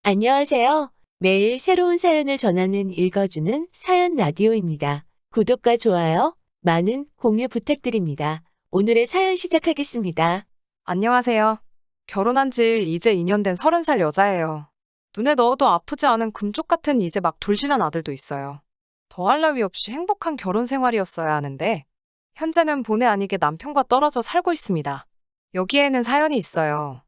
안녕하세요. 매일 새로운 사연을 전하는 읽어주는 사연 라디오입니다. 구독과 좋아요, 많은 공유 부탁드립니다. 오늘의 사연 시작하겠습니다. 안녕하세요. 결혼한 지 이제 2년 된 30살 여자예요. 눈에 넣어도 아프지 않은 금쪽 같은 이제 막 돌진한 아들도 있어요. 더할 나위 없이 행복한 결혼 생활이었어야 하는데, 현재는 본의 아니게 남편과 떨어져 살고 있습니다. 여기에는 사연이 있어요.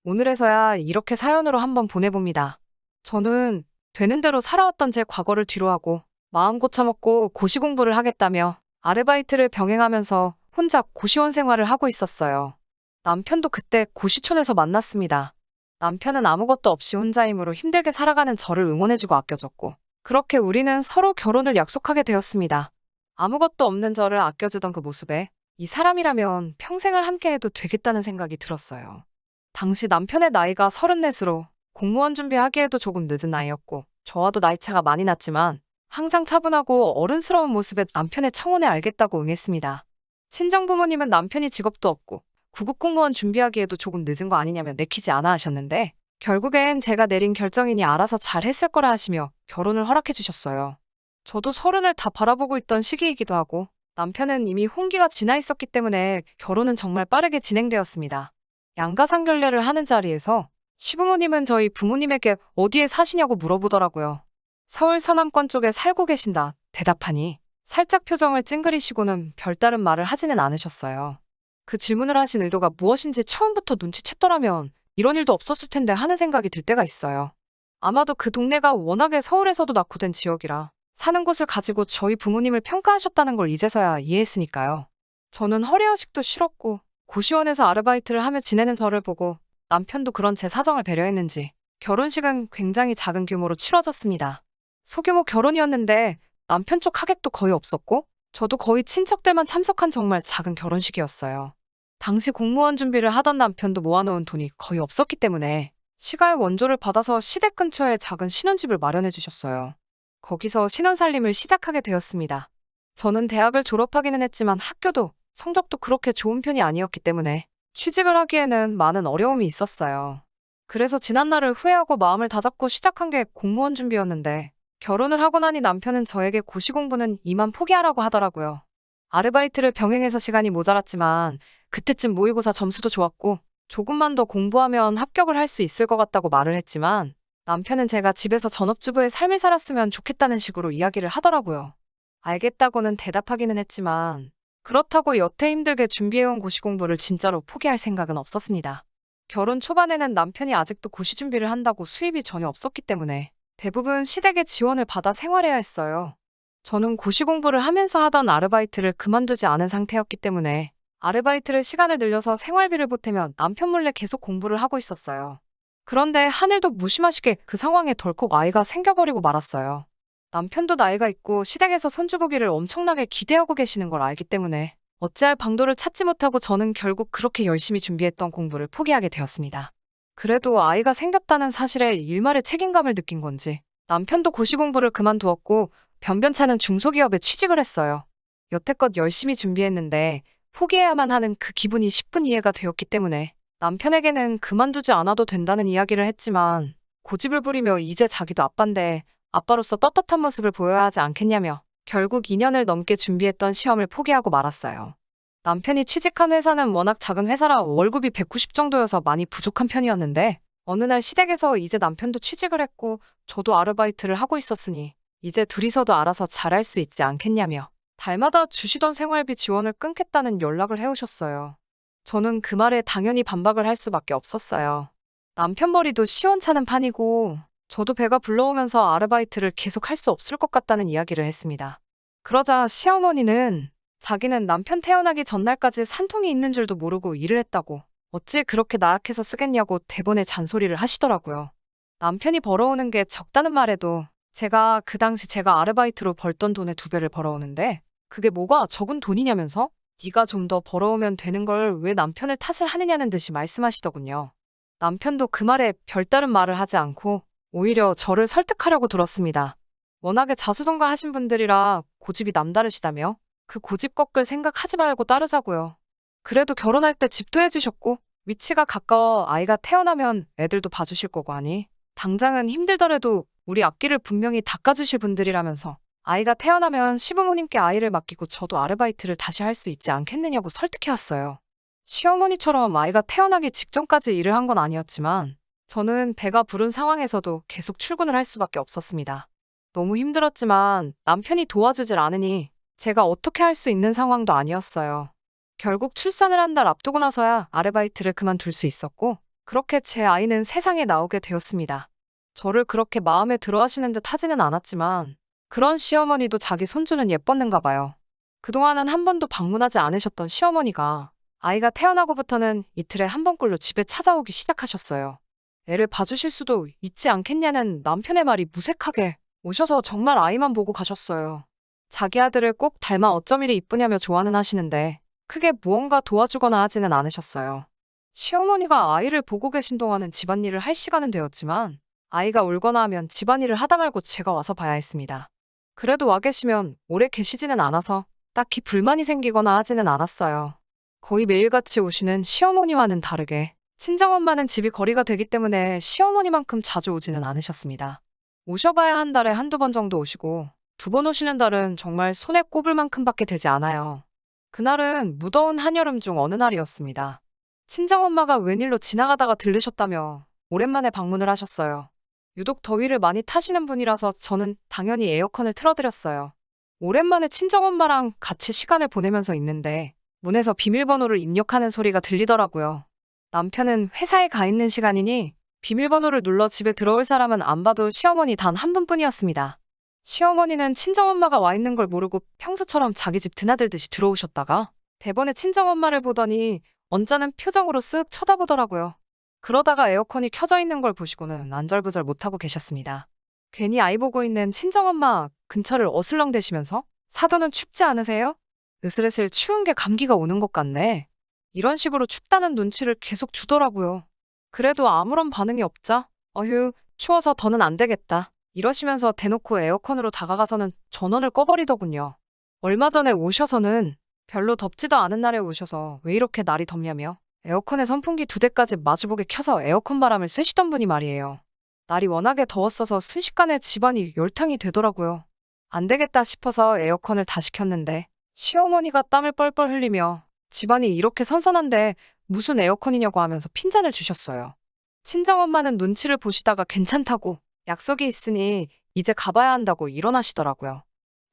오늘에서야 이렇게 사연으로 한번 보내봅니다. 저는 되는 대로 살아왔던 제 과거를 뒤로하고 마음 고쳐먹고 고시 공부를 하겠다며 아르바이트를 병행하면서 혼자 고시원 생활을 하고 있었어요. 남편도 그때 고시촌에서 만났습니다. 남편은 아무것도 없이 혼자이므로 힘들게 살아가는 저를 응원해주고 아껴줬고, 그렇게 우리는 서로 결혼을 약속하게 되었습니다. 아무것도 없는 저를 아껴주던 그 모습에 이 사람이라면 평생을 함께해도 되겠다는 생각이 들었어요. 당시 남편의 나이가 34으로 공무원 준비하기에도 조금 늦은 나이였고, 저와도 나이차가 많이 났지만 항상 차분하고 어른스러운 모습에 남편의 청혼에 알겠다고 응했습니다. 친정부모님은 남편이 직업도 없고 구급공무원 준비하기에도 조금 늦은 거 아니냐며 내키지 않아 하셨는데, 결국엔 제가 내린 결정이니 알아서 잘 했을 거라 하시며 결혼을 허락해 주셨어요. 저도 30을 다 바라보고 있던 시기이기도 하고, 남편은 이미 혼기가 지나 있었기 때문에 결혼은 정말 빠르게 진행되었습니다. 양가상결례를 하는 자리에서 시부모님은 저희 부모님에게 어디에 사시냐고 물어보더라고요. 서울 서남권 쪽에 살고 계신다 대답하니 살짝 표정을 찡그리시고는 별다른 말을 하지는 않으셨어요. 그 질문을 하신 의도가 무엇인지 처음부터 눈치챘더라면 이런 일도 없었을 텐데 하는 생각이 들 때가 있어요. 아마도 그 동네가 워낙에 서울에서도 낙후된 지역이라 사는 곳을 가지고 저희 부모님을 평가하셨다는 걸 이제서야 이해했으니까요. 저는 허례허식도 싫었고 고시원에서 아르바이트를 하며 지내는 저를 보고 남편도 그런 제 사정을 배려했는지 결혼식은 굉장히 작은 규모로 치러졌습니다. 소규모 결혼이었는데 남편 쪽 하객도 거의 없었고 저도 거의 친척들만 참석한 정말 작은 결혼식이었어요. 당시 공무원 준비를 하던 남편도 모아놓은 돈이 거의 없었기 때문에 시가의 원조를 받아서 시댁 근처에 작은 신혼집을 마련해 주셨어요. 거기서 신혼살림을 시작하게 되었습니다. 저는 대학을 졸업하기는 했지만 학교도 성적도 그렇게 좋은 편이 아니었기 때문에 취직을 하기에는 많은 어려움이 있었어요. 그래서 지난날을 후회하고 마음을 다잡고 시작한 게 공무원 준비였는데, 결혼을 하고 나니 남편은 저에게 고시 공부는 이만 포기하라고 하더라고요. 아르바이트를 병행해서 시간이 모자랐지만 그때쯤 모의고사 점수도 좋았고 조금만 더 공부하면 합격을 할 수 있을 것 같다고 말을 했지만, 남편은 제가 집에서 전업주부의 삶을 살았으면 좋겠다는 식으로 이야기를 하더라고요. 알겠다고는 대답하기는 했지만 그렇다고 여태 힘들게 준비해온 고시 공부를 진짜로 포기할 생각은 없었습니다. 결혼 초반에는 남편이 아직도 고시 준비를 한다고 수입이 전혀 없었기 때문에 대부분 시댁의 지원을 받아 생활해야 했어요. 저는 고시 공부를 하면서 하던 아르바이트를 그만두지 않은 상태였기 때문에 아르바이트를 시간을 늘려서 생활비를 보태면 남편 몰래 계속 공부를 하고 있었어요. 그런데 하늘도 무심하시게 그 상황에 덜컥 아이가 생겨버리고 말았어요. 남편도 나이가 있고 시댁에서 손주 보기를 엄청나게 기대하고 계시는 걸 알기 때문에 어찌할 방도를 찾지 못하고 저는 결국 그렇게 열심히 준비했던 공부를 포기하게 되었습니다. 그래도 아이가 생겼다는 사실에 일말의 책임감을 느낀 건지 남편도 고시 공부를 그만두었고 변변찮은 중소기업에 취직을 했어요. 여태껏 열심히 준비했는데 포기해야만 하는 그 기분이 10분 이해가 되었기 때문에 남편에게는 그만두지 않아도 된다는 이야기를 했지만, 고집을 부리며 이제 자기도 아빠인데 아빠로서 떳떳한 모습을 보여야 하지 않겠냐며 결국 2년을 넘게 준비했던 시험을 포기하고 말았어요. 남편이 취직한 회사는 워낙 작은 회사라 월급이 190 정도여서 많이 부족한 편이었는데, 어느 날 시댁에서 이제 남편도 취직을 했고 저도 아르바이트를 하고 있었으니 이제 둘이서도 알아서 잘할 수 있지 않겠냐며 달마다 주시던 생활비 지원을 끊겠다는 연락을 해오셨어요. 저는 그 말에 당연히 반박을 할 수밖에 없었어요. 남편 머리도 시원찮은 판이고 저도 배가 불러오면서 아르바이트를 계속 할 수 없을 것 같다는 이야기를 했습니다. 그러자 시어머니는 자기는 남편 태어나기 전날까지 산통이 있는 줄도 모르고 일을 했다고 어찌 그렇게 나약해서 쓰겠냐고 대번에 잔소리를 하시더라고요. 남편이 벌어오는 게 적다는 말에도 제가 그 당시 제가 아르바이트로 벌던 돈의 2배를 벌어오는데 그게 뭐가 적은 돈이냐면서 네가 좀 더 벌어오면 되는 걸 왜 남편을 탓을 하느냐는 듯이 말씀하시더군요. 남편도 그 말에 별다른 말을 하지 않고 오히려 저를 설득하려고 들었습니다. 워낙에 자수성가하신 분들이라 고집이 남다르시다며 그 고집 꺾을 생각하지 말고 따르자고요. 그래도 결혼할 때 집도 해주셨고 위치가 가까워 아이가 태어나면 애들도 봐주실 거고 하니 당장은 힘들더라도 우리 앞길을 분명히 닦아주실 분들이라면서 아이가 태어나면 시부모님께 아이를 맡기고 저도 아르바이트를 다시 할 수 있지 않겠느냐고 설득해왔어요. 시어머니처럼 아이가 태어나기 직전까지 일을 한 건 아니었지만 저는 배가 부른 상황에서도 계속 출근을 할 수밖에 없었습니다. 너무 힘들었지만 남편이 도와주질 않으니 제가 어떻게 할 수 있는 상황도 아니었어요. 결국 출산을 한 달 앞두고 나서야 아르바이트를 그만둘 수 있었고 그렇게 제 아이는 세상에 나오게 되었습니다. 저를 그렇게 마음에 들어 하시는 듯 하지는 않았지만 그런 시어머니도 자기 손주는 예뻤는가 봐요. 그동안은 한 번도 방문하지 않으셨던 시어머니가 아이가 태어나고부터는 이틀에 한 번꼴로 집에 찾아오기 시작하셨어요. 애를 봐주실 수도 있지 않겠냐는 남편의 말이 무색하게 오셔서 정말 아이만 보고 가셨어요. 자기 아들을 꼭 닮아 어쩜 이리 이쁘냐며 좋아는 하시는데 크게 무언가 도와주거나 하지는 않으셨어요. 시어머니가 아이를 보고 계신 동안은 집안일을 할 시간은 되었지만 아이가 울거나 하면 집안일을 하다 말고 제가 와서 봐야 했습니다. 그래도 와 계시면 오래 계시지는 않아서 딱히 불만이 생기거나 하지는 않았어요. 거의 매일같이 오시는 시어머니와는 다르게 친정엄마는 집이 거리가 되기 때문에 시어머니만큼 자주 오지는 않으셨습니다. 오셔봐야 한 달에 한두 번 정도 오시고 2번 오시는 달은 정말 손에 꼽을 만큼밖에 되지 않아요. 그날은 무더운 한여름 중 어느 날이었습니다. 친정엄마가 웬일로 지나가다가 들르셨다며 오랜만에 방문을 하셨어요. 유독 더위를 많이 타시는 분이라서 저는 당연히 에어컨을 틀어드렸어요. 오랜만에 친정엄마랑 같이 시간을 보내면서 있는데 문에서 비밀번호를 입력하는 소리가 들리더라고요. 남편은 회사에 가 있는 시간이니 비밀번호를 눌러 집에 들어올 사람은 안 봐도 시어머니 단 한 분뿐이었습니다. 시어머니는 친정엄마가 와 있는 걸 모르고 평소처럼 자기 집 드나들듯이 들어오셨다가 대번에 친정엄마를 보더니 언짢은 표정으로 쓱 쳐다보더라고요. 그러다가 에어컨이 켜져 있는 걸 보시고는 안절부절 못하고 계셨습니다. 괜히 아이 보고 있는 친정엄마 근처를 어슬렁대시면서 사돈은 춥지 않으세요? 으슬으슬 추운 게 감기가 오는 것 같네. 이런 식으로 춥다는 눈치를 계속 주더라고요. 그래도 아무런 반응이 없자 어휴 추워서 더는 안 되겠다 이러시면서 대놓고 에어컨으로 다가가서는 전원을 꺼버리더군요. 얼마 전에 오셔서는 별로 덥지도 않은 날에 오셔서 왜 이렇게 날이 덥냐며 에어컨에 선풍기 2대까지 마주보게 켜서 에어컨 바람을 쐬시던 분이 말이에요. 날이 워낙에 더웠어서 순식간에 집안이 열탕이 되더라고요. 안 되겠다 싶어서 에어컨을 다시 켰는데 시어머니가 땀을 뻘뻘 흘리며 집안이 이렇게 선선한데 무슨 에어컨이냐고 하면서 핀잔을 주셨어요. 친정엄마는 눈치를 보시다가 괜찮다고 약속이 있으니 이제 가봐야 한다고 일어나시더라고요.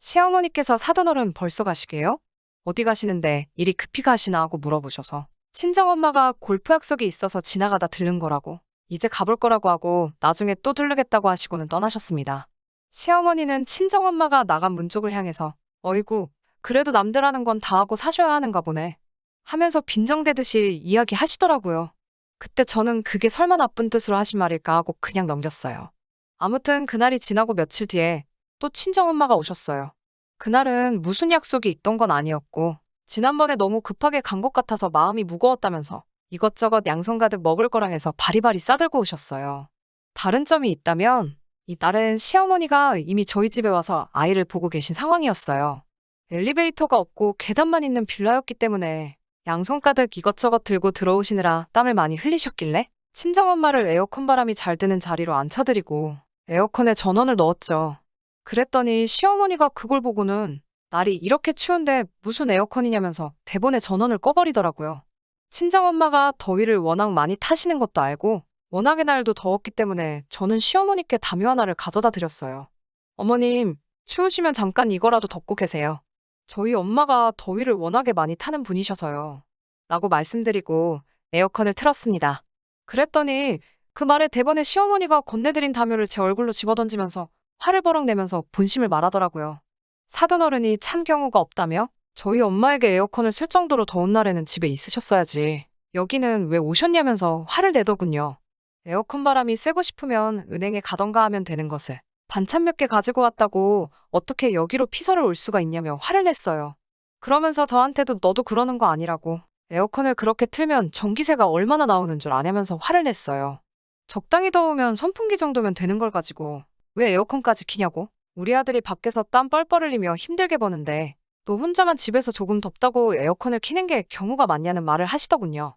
시어머니께서 사돈어른 벌써 가시게요? 어디 가시는데 일이 급히 가시나 하고 물어보셔서 친정엄마가 골프 약속이 있어서 지나가다 들른 거라고 이제 가볼 거라고 하고 나중에 또 들르겠다고 하시고는 떠나셨습니다. 시어머니는 친정엄마가 나간 문 쪽을 향해서 어이구 그래도 남들 하는 건 다 하고 사셔야 하는가 보네 하면서 빈정대듯이 이야기하시더라고요. 그때 저는 그게 설마 나쁜 뜻으로 하신 말일까 하고 그냥 넘겼어요. 아무튼 그날이 지나고 며칠 뒤에 또 친정엄마가 오셨어요. 그날은 무슨 약속이 있던 건 아니었고 지난번에 너무 급하게 간 것 같아서 마음이 무거웠다면서 이것저것 양손 가득 먹을 거랑 해서 바리바리 싸들고 오셨어요. 다른 점이 있다면 이날은 시어머니가 이미 저희 집에 와서 아이를 보고 계신 상황이었어요. 엘리베이터가 없고 계단만 있는 빌라였기 때문에 양손 가득 이것저것 들고 들어오시느라 땀을 많이 흘리셨길래 친정엄마를 에어컨 바람이 잘 드는 자리로 앉혀드리고 에어컨에 전원을 넣었죠. 그랬더니 시어머니가 그걸 보고는 날이 이렇게 추운데 무슨 에어컨이냐면서 대번에 전원을 꺼버리더라고요. 친정엄마가 더위를 워낙 많이 타시는 것도 알고 워낙에 날도 더웠기 때문에 저는 시어머니께 담요 하나를 가져다 드렸어요. 어머님, 추우시면 잠깐 이거라도 덮고 계세요. 저희 엄마가 더위를 워낙에 많이 타는 분이셔서요. 라고 말씀드리고 에어컨을 틀었습니다. 그랬더니 그 말에 대번에 시어머니가 건네드린 담요를 제 얼굴로 집어던지면서 화를 버럭 내면서 본심을 말하더라고요. 사돈어른이 참 경우가 없다며 저희 엄마에게 에어컨을 쓸 정도로 더운 날에는 집에 있으셨어야지. 여기는 왜 오셨냐면서 화를 내더군요. 에어컨 바람이 쐬고 싶으면 은행에 가던가 하면 되는 것을 반찬 몇 개 가지고 왔다고 어떻게 여기로 피서를 올 수가 있냐며 화를 냈어요. 그러면서 저한테도 너도 그러는 거 아니라고 에어컨을 그렇게 틀면 전기세가 얼마나 나오는 줄 아냐면서 화를 냈어요. 적당히 더우면 선풍기 정도면 되는 걸 가지고 왜 에어컨까지 키냐고. 우리 아들이 밖에서 땀 뻘뻘 흘리며 힘들게 버는데 너 혼자만 집에서 조금 덥다고 에어컨을 키는 게 경우가 많냐는 말을 하시더군요.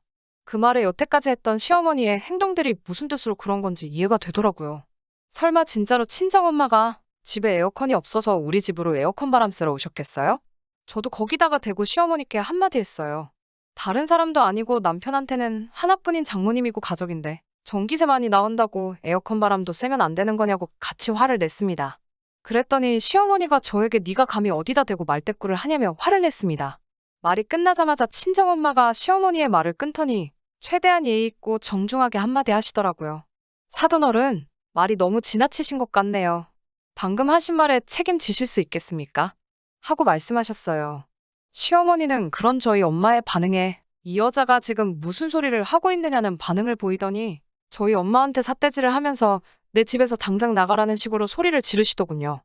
그 말에 여태까지 했던 시어머니의 행동들이 무슨 뜻으로 그런 건지 이해가 되더라고요. 설마 진짜로 친정엄마가 집에 에어컨이 없어서 우리 집으로 에어컨 바람 쐬러 오셨겠어요? 저도 거기다가 대고 시어머니께 한마디 했어요. 다른 사람도 아니고 남편한테는 하나뿐인 장모님이고 가족인데 전기세 많이 나온다고 에어컨 바람도 쐬면 안 되는 거냐고 같이 화를 냈습니다. 그랬더니 시어머니가 저에게 네가 감히 어디다 대고 말대꾸를 하냐며 화를 냈습니다. 말이 끝나자마자 친정엄마가 시어머니의 말을 끊더니 최대한 예의 있고 정중하게 한마디 하시더라고요. 사돈어른, 말이 너무 지나치신 것 같네요. 방금 하신 말에 책임지실 수 있겠습니까? 하고 말씀하셨어요. 시어머니는 그런 저희 엄마의 반응에 이 여자가 지금 무슨 소리를 하고 있느냐는 반응을 보이더니 저희 엄마한테 삿대질을 하면서 내 집에서 당장 나가라는 식으로 소리를 지르시더군요.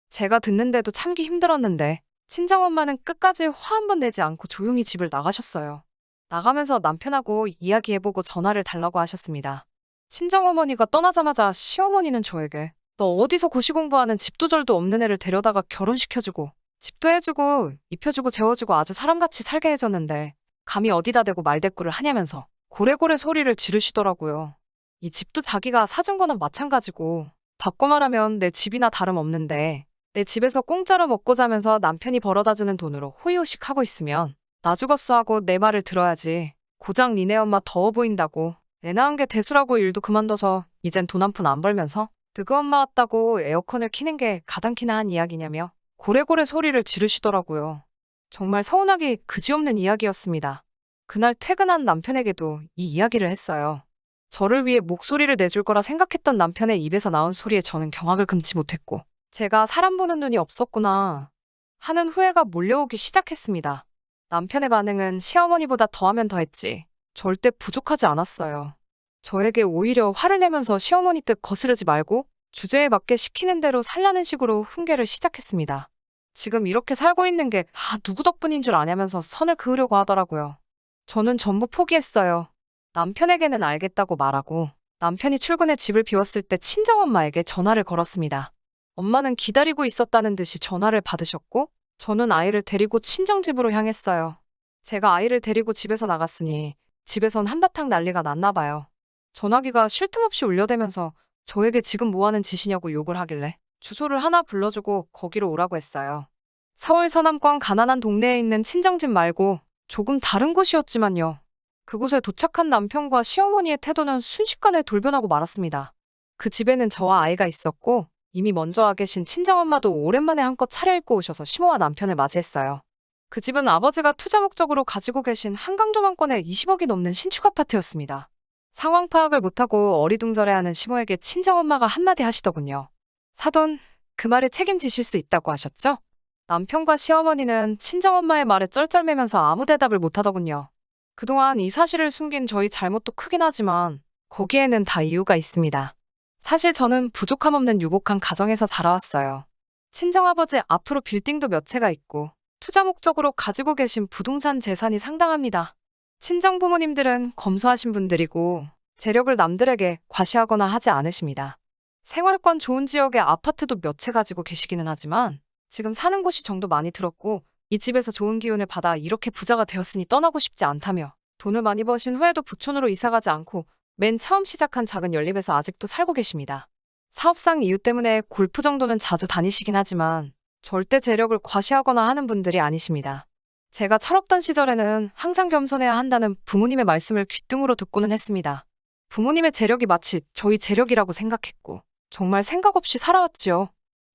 제가 듣는데도 참기 힘들었는데 친정엄마는 끝까지 화 한 번 내지 않고 조용히 집을 나가셨어요. 나가면서 남편하고 이야기해보고 전화를 달라고 하셨습니다. 친정어머니가 떠나자마자 시어머니는 저에게 너 어디서 고시공부하는 집도절도 없는 애를 데려다가 결혼시켜주고 집도 해주고 입혀주고 재워주고 아주 사람같이 살게 해줬는데 감히 어디다 대고 말대꾸를 하냐면서 고래고래 소리를 지르시더라고요. 이 집도 자기가 사준 거나 마찬가지고 바꿔 말하면 내 집이나 다름없는데 내 집에서 공짜로 먹고 자면서 남편이 벌어다주는 돈으로 호의호식 하고 있으면 나 죽었어 하고 내 말을 들어야지. 고작 니네 엄마 더워 보인다고 애 낳은 게 대수라고 일도 그만둬서 이젠 돈 한 푼 안 벌면서 너그 엄마 왔다고 에어컨을 키는 게 가당키나 한 이야기냐며 고래고래 소리를 지르시더라고요. 정말 서운하기 그지없는 이야기였습니다. 그날 퇴근한 남편에게도 이 이야기를 했어요. 저를 위해 목소리를 내줄 거라 생각했던 남편의 입에서 나온 소리에 저는 경악을 금치 못했고 제가 사람 보는 눈이 없었구나 하는 후회가 몰려오기 시작했습니다. 남편의 반응은 시어머니보다 더하면 더했지 절대 부족하지 않았어요. 저에게 오히려 화를 내면서 시어머니 뜻 거스르지 말고 주제에 맞게 시키는 대로 살라는 식으로 훈계를 시작했습니다. 지금 이렇게 살고 있는 게 누구 덕분인 줄 아냐면서 선을 그으려고 하더라고요. 저는 전부 포기했어요. 남편에게는 알겠다고 말하고 남편이 출근해 집을 비웠을 때 친정엄마에게 전화를 걸었습니다. 엄마는 기다리고 있었다는 듯이 전화를 받으셨고 저는 아이를 데리고 친정집으로 향했어요. 제가 아이를 데리고 집에서 나갔으니 집에선 한바탕 난리가 났나 봐요. 전화기가 쉴 틈 없이 울려대면서 저에게 지금 뭐 하는 짓이냐고 욕을 하길래 주소를 하나 불러주고 거기로 오라고 했어요. 서울 서남권 가난한 동네에 있는 친정집 말고 조금 다른 곳이었지만요. 그곳에 도착한 남편과 시어머니의 태도는 순식간에 돌변하고 말았습니다. 그 집에는 저와 아이가 있었고 이미 먼저 와 계신 친정엄마도 오랜만에 한껏 차려입고 오셔서 시모와 남편을 맞이했어요. 그 집은 아버지가 투자 목적으로 가지고 계신 한강조망권에 20억이 넘는 신축 아파트였습니다. 상황 파악을 못하고 어리둥절해하는 시모에게 친정엄마가 한마디 하시더군요. 사돈, 그 말에 책임지실 수 있다고 하셨죠? 남편과 시어머니는 친정엄마의 말에 쩔쩔매면서 아무 대답을 못하더군요. 그동안 이 사실을 숨긴 저희 잘못도 크긴 하지만 거기에는 다 이유가 있습니다. 사실 저는 부족함 없는 유복한 가정에서 자라왔어요. 친정아버지 앞으로 빌딩도 몇 채가 있고 투자 목적으로 가지고 계신 부동산 재산이 상당합니다. 친정부모님들은 검소하신 분들이고 재력을 남들에게 과시하거나 하지 않으십니다. 생활권 좋은 지역에 아파트도 몇 채 가지고 계시기는 하지만 지금 사는 곳이 정도 많이 들었고 이 집에서 좋은 기운을 받아 이렇게 부자가 되었으니 떠나고 싶지 않다며 돈을 많이 버신 후에도 부촌으로 이사가지 않고 맨 처음 시작한 작은 연립에서 아직도 살고 계십니다. 사업상 이유 때문에 골프 정도는 자주 다니시긴 하지만 절대 재력을 과시하거나 하는 분들이 아니십니다. 제가 철없던 시절에는 항상 겸손해야 한다는 부모님의 말씀을 귓등으로 듣고는 했습니다. 부모님의 재력이 마치 저희 재력이라고 생각했고 정말 생각 없이 살아왔지요.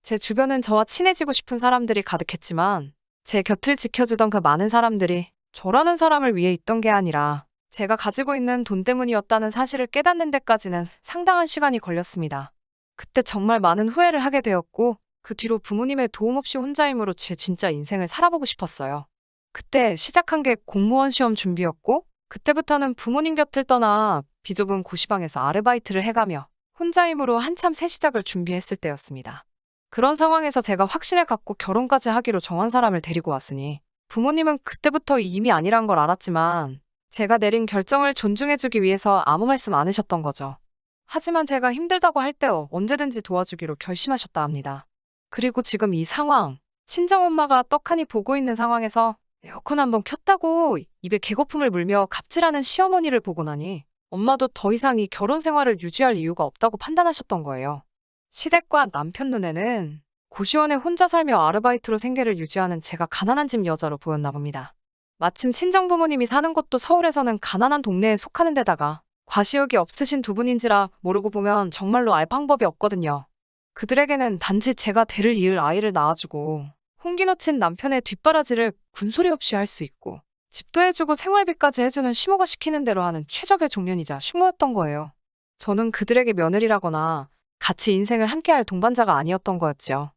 제 주변은 저와 친해지고 싶은 사람들이 가득했지만 제 곁을 지켜주던 그 많은 사람들이 저라는 사람을 위해 있던 게 아니라 제가 가지고 있는 돈 때문이었다는 사실을 깨닫는 데까지는 상당한 시간이 걸렸습니다. 그때 정말 많은 후회를 하게 되었고 그 뒤로 부모님의 도움 없이 혼자임으로 제 진짜 인생을 살아보고 싶었어요. 그때 시작한 게 공무원 시험 준비였고 그때부터는 부모님 곁을 떠나 비좁은 고시방에서 아르바이트를 해가며 혼자임으로 한참 새 시작을 준비했을 때였습니다. 그런 상황에서 제가 확신을 갖고 결혼까지 하기로 정한 사람을 데리고 왔으니 부모님은 그때부터 이미 아니란 걸 알았지만 제가 내린 결정을 존중해주기 위해서 아무 말씀 안 하셨던 거죠. 하지만 제가 힘들다고 할 때 언제든지 도와주기로 결심하셨다 합니다. 그리고 지금 이 상황, 친정엄마가 떡하니 보고 있는 상황에서 에어컨 한번 켰다고 입에 개거품을 물며 갑질하는 시어머니를 보고 나니 엄마도 더 이상 이 결혼 생활을 유지할 이유가 없다고 판단하셨던 거예요. 시댁과 남편 눈에는 고시원에 혼자 살며 아르바이트로 생계를 유지하는 제가 가난한 집 여자로 보였나 봅니다. 마침 친정부모님이 사는 곳도 서울에서는 가난한 동네에 속하는 데다가 과시욕이 없으신 두 분인지라 모르고 보면 정말로 알 방법이 없거든요. 그들에게는 단지 제가 대를 이을 아이를 낳아주고 홍기 놓친 남편의 뒷바라지를 군소리 없이 할 수 있고 집도 해주고 생활비까지 해주는 시모가 시키는 대로 하는 최적의 종년이자 식모였던 거예요. 저는 그들에게 며느리라거나 같이 인생을 함께할 동반자가 아니었던 거였죠.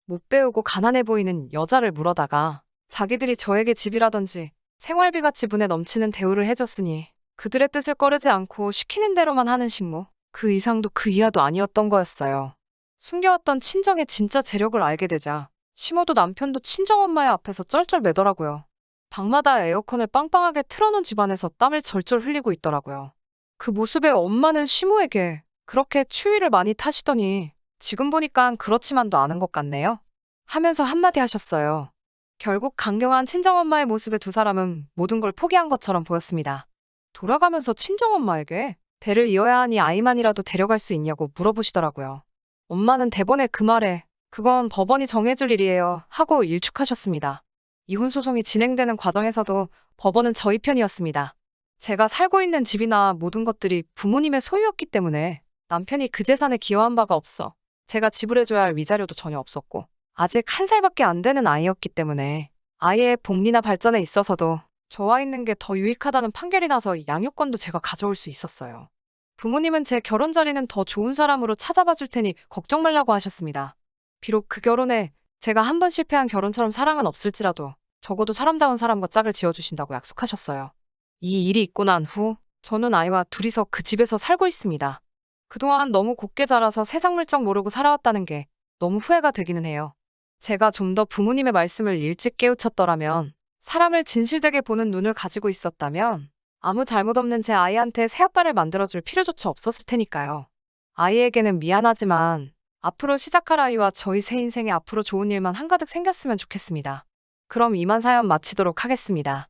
못 배우고 가난해 보이는 여자를 물어다가 자기들이 저에게 집이라든지 생활비가 지분에 넘치는 대우를 해줬으니 그들의 뜻을 꺼르지 않고 시키는 대로만 하는 식모. 그 이상도 그 이하도 아니었던 거였어요. 숨겨왔던 친정의 진짜 재력을 알게 되자 시모도 남편도 친정엄마의 앞에서 쩔쩔 매더라고요. 방마다 에어컨을 빵빵하게 틀어놓은 집안에서 땀을 절절 흘리고 있더라고요. 그 모습에 엄마는 시모에게 그렇게 추위를 많이 타시더니 지금 보니까 그렇지만도 않은 것 같네요. 하면서 한마디 하셨어요. 결국 강경한 친정엄마의 모습에 두 사람은 모든 걸 포기한 것처럼 보였습니다. 돌아가면서 친정엄마에게 대를 이어야 하니 아이만이라도 데려갈 수 있냐고 물어보시더라고요. 엄마는 대번에 그 말에 그건 법원이 정해줄 일이에요 하고 일축하셨습니다. 이혼 소송이 진행되는 과정에서도 법원은 저희 편이었습니다. 제가 살고 있는 집이나 모든 것들이 부모님의 소유였기 때문에 남편이 그 재산에 기여한 바가 없어 제가 지불해줘야 할 위자료도 전혀 없었고 아직 1살밖에 안 되는 아이였기 때문에 아이의 복리나 발전에 있어서도 저와 있는 게 더 유익하다는 판결이 나서 양육권도 제가 가져올 수 있었어요. 부모님은 제 결혼 자리는 더 좋은 사람으로 찾아봐 줄 테니 걱정 말라고 하셨습니다. 비록 그 결혼에 제가 한 번 실패한 결혼처럼 사랑은 없을지라도 적어도 사람다운 사람과 짝을 지어주신다고 약속하셨어요. 이 일이 있고 난 후 저는 아이와 둘이서 그 집에서 살고 있습니다. 그동안 너무 곱게 자라서 세상 물정 모르고 살아왔다는 게 너무 후회가 되기는 해요. 제가 좀 더 부모님의 말씀을 일찍 깨우쳤더라면, 사람을 진실되게 보는 눈을 가지고 있었다면 아무 잘못 없는 제 아이한테 새아빠를 만들어줄 필요조차 없었을 테니까요. 아이에게는 미안하지만 앞으로 시작할 아이와 저희 새 인생에 앞으로 좋은 일만 한가득 생겼으면 좋겠습니다. 그럼 이만 사연 마치도록 하겠습니다.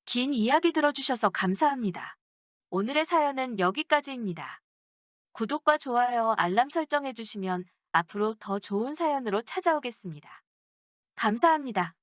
긴 이야기 들어주셔서 감사합니다. 오늘의 사연은 여기까지입니다. 구독과 좋아요, 알람 설정해주시면 앞으로 더 좋은 사연으로 찾아오겠습니다. 감사합니다.